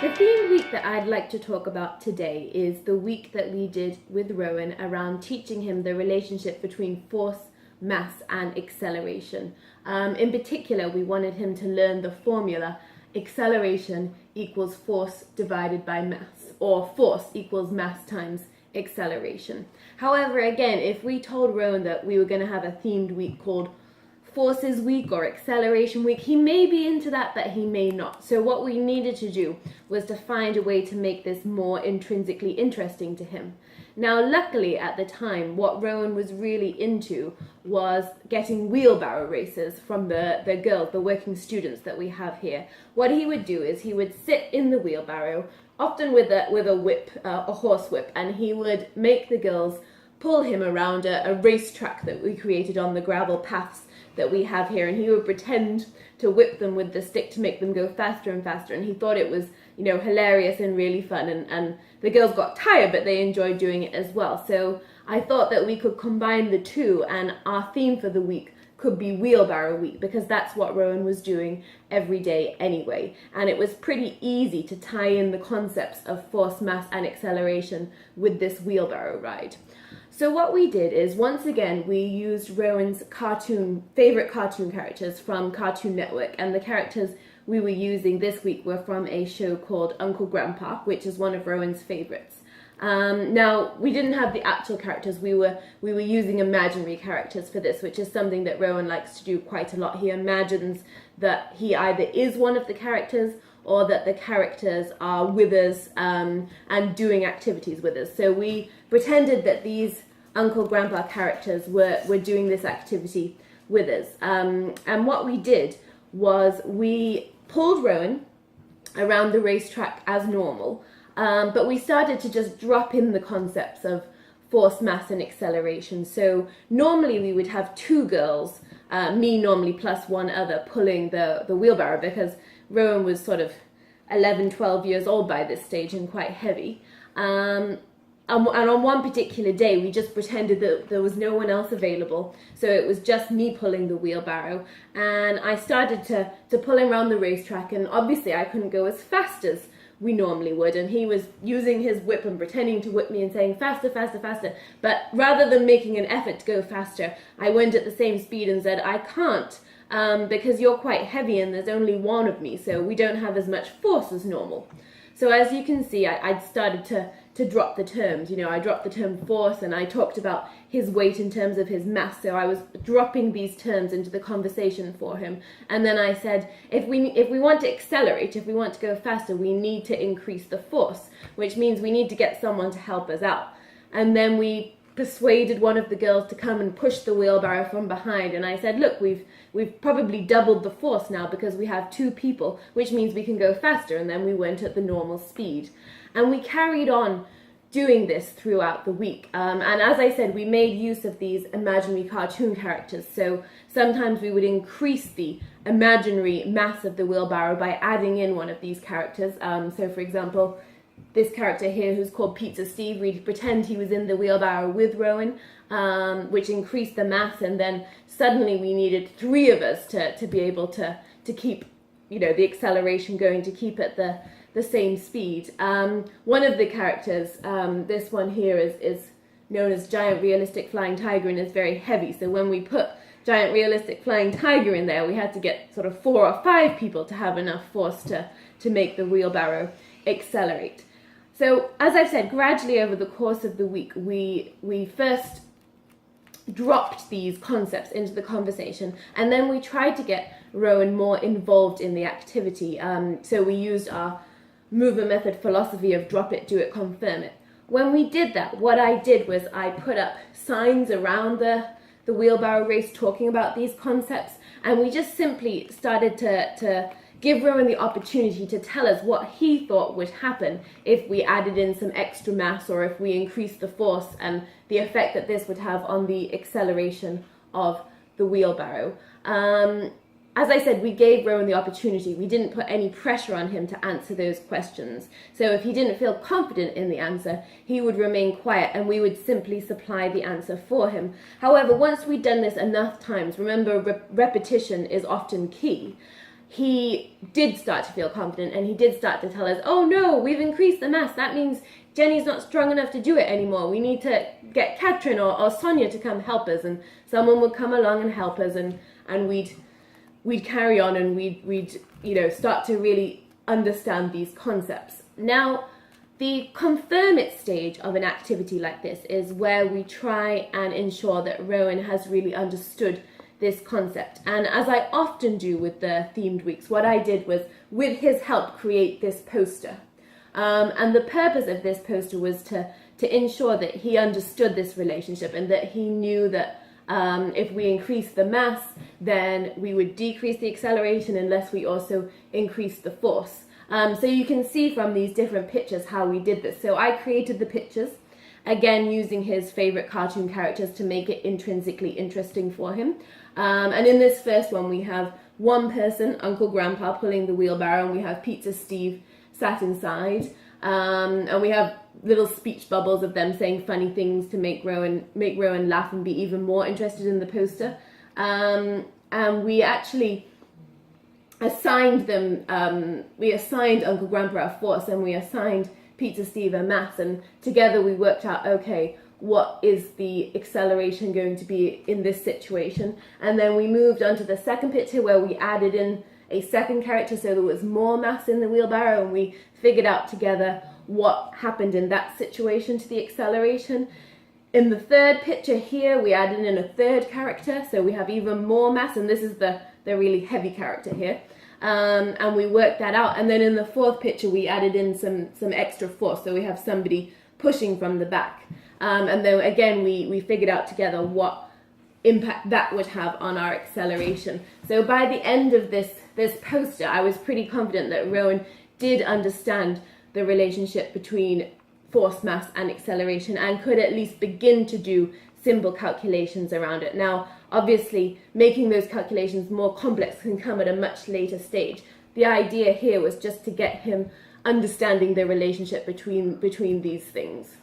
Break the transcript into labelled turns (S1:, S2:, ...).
S1: The theme week that I'd like to talk about today is the week that we did with Rowan around teaching him the relationship between force, mass and acceleration. In particular, we wanted him to learn the formula acceleration equals force divided by mass, or force equals mass times acceleration. However, again, if we told Rowan that we were going to have a themed week called Forces Week or Acceleration Week, he may be into that, but he may not. So what we needed to do was to find a way to make this more intrinsically interesting to him. Now, luckily at the time, what Rowan was really into was getting wheelbarrow races from the girls, the working students that we have here. What he would do is he would sit in the wheelbarrow, often with a whip, a horse whip, and he would make the girls pull him around a racetrack that we created on the gravel paths that we have here, and he would pretend to whip them with the stick to make them go faster and faster, and he thought it was, hilarious and really fun, and the girls got tired, but they enjoyed doing it as well. So I thought that we could combine the two, and our theme for the week could be Wheelbarrow Week, because that's what Rowan was doing every day anyway, and it was pretty easy to tie in the concepts of force, mass and acceleration with this wheelbarrow ride. So what we did is, once again, we used Rowan's favorite cartoon characters from Cartoon Network, and the characters we were using this week were from a show called Uncle Grandpa, which is one of Rowan's favorites. Now, we didn't have the actual characters, we were using imaginary characters for this, which is something that Rowan likes to do quite a lot. He imagines that he either is one of the characters or that the characters are with us and doing activities with us. So we pretended that these Uncle Grandpa characters were doing this activity with us. And what we did was we pulled Rowan around the racetrack as normal, but we started to just drop in the concepts of force, mass and acceleration. So normally we would have two girls, me normally plus one other, pulling the wheelbarrow, because Rowan was sort of 11, 12 years old by this stage and quite heavy. And on one particular day, we just pretended that there was no one else available. So it was just me pulling the wheelbarrow. And I started to pull him around the racetrack. And obviously I couldn't go as fast as we normally would. And he was using his whip and pretending to whip me and saying, faster, faster, faster. But rather than making an effort to go faster, I went at the same speed and said, I can't, because you're quite heavy and there's only one of me. So we don't have as much force as normal. So as you can see, I'd started to drop the terms. I dropped the term force, and I talked about his weight in terms of his mass. So I was dropping these terms into the conversation for him. And then I said, if we want to accelerate, if we want to go faster, we need to increase the force, which means we need to get someone to help us out. And then we persuaded one of the girls to come and push the wheelbarrow from behind, and I said, look, we've probably doubled the force now because we have two people, which means we can go faster. And then we went at the normal speed, and we carried on doing this throughout the week. And as I said, we made use of these imaginary cartoon characters. So sometimes we would increase the imaginary mass of the wheelbarrow by adding in one of these characters. So for example, this character here, who's called Pizza Steve, we'd pretend he was in the wheelbarrow with Rowan, which increased the mass, and then suddenly we needed three of us to be able to keep, the acceleration going, to keep at the same speed. One of the characters, this one here, is known as Giant Realistic Flying Tiger and is very heavy. So when we put Giant Realistic Flying Tiger in there, we had to get sort of 4 or 5 people to have enough force to make the wheelbarrow accelerate. So, as I've said, gradually over the course of the week, we first dropped these concepts into the conversation, and then we tried to get Rowan more involved in the activity. So we used our mover method philosophy of drop it, do it, confirm it. When we did that, what I did was I put up signs around the wheelbarrow race talking about these concepts, and we just simply started to give Rowan the opportunity to tell us what he thought would happen if we added in some extra mass, or if we increased the force, and the effect that this would have on the acceleration of the wheelbarrow. As I said, we gave Rowan the opportunity. We didn't put any pressure on him to answer those questions. So if he didn't feel confident in the answer, he would remain quiet and we would simply supply the answer for him. However, once we'd done this enough times, remember, repetition is often key. he did start to feel confident, and he did start to tell us, oh no, we've increased the mass. That means Jenny's not strong enough to do it anymore. We need to get Katrin or Sonia to come help us. And someone would come along and help us, and we'd carry on, and we'd start to really understand these concepts. Now, the confirm it stage of an activity like this is where we try and ensure that Rowan has really understood this concept. And as I often do with the themed weeks, what I did was, with his help, create this poster. And the purpose of this poster was to ensure that he understood this relationship, and that he knew that if we increase the mass, then we would decrease the acceleration unless we also increase the force. So you can see from these different pictures how we did this. So I created the pictures, again using his favorite cartoon characters to make it intrinsically interesting for him. And in this first one, we have one person, Uncle Grandpa, pulling the wheelbarrow, and we have Pizza Steve sat inside. And we have little speech bubbles of them saying funny things to make Rowan laugh and be even more interested in the poster. And we actually assigned them, we assigned Uncle Grandpa a force, and we assigned Pizza Steve a mass, and together we worked out, okay, what is the acceleration going to be in this situation? And then we moved on to the second picture, where we added in a second character, so there was more mass in the wheelbarrow, and we figured out together what happened in that situation to the acceleration. In the third picture here, we added in a third character, so we have even more mass, and this is the really heavy character here. And we worked that out. And then in the fourth picture, we added in some extra force, so we have somebody pushing from the back. And then again, we figured out together what impact that would have on our acceleration. So by the end of this poster, I was pretty confident that Rowan did understand the relationship between force, mass and acceleration, and could at least begin to do simple calculations around it. Now, obviously, making those calculations more complex can come at a much later stage. The idea here was just to get him understanding the relationship between these things.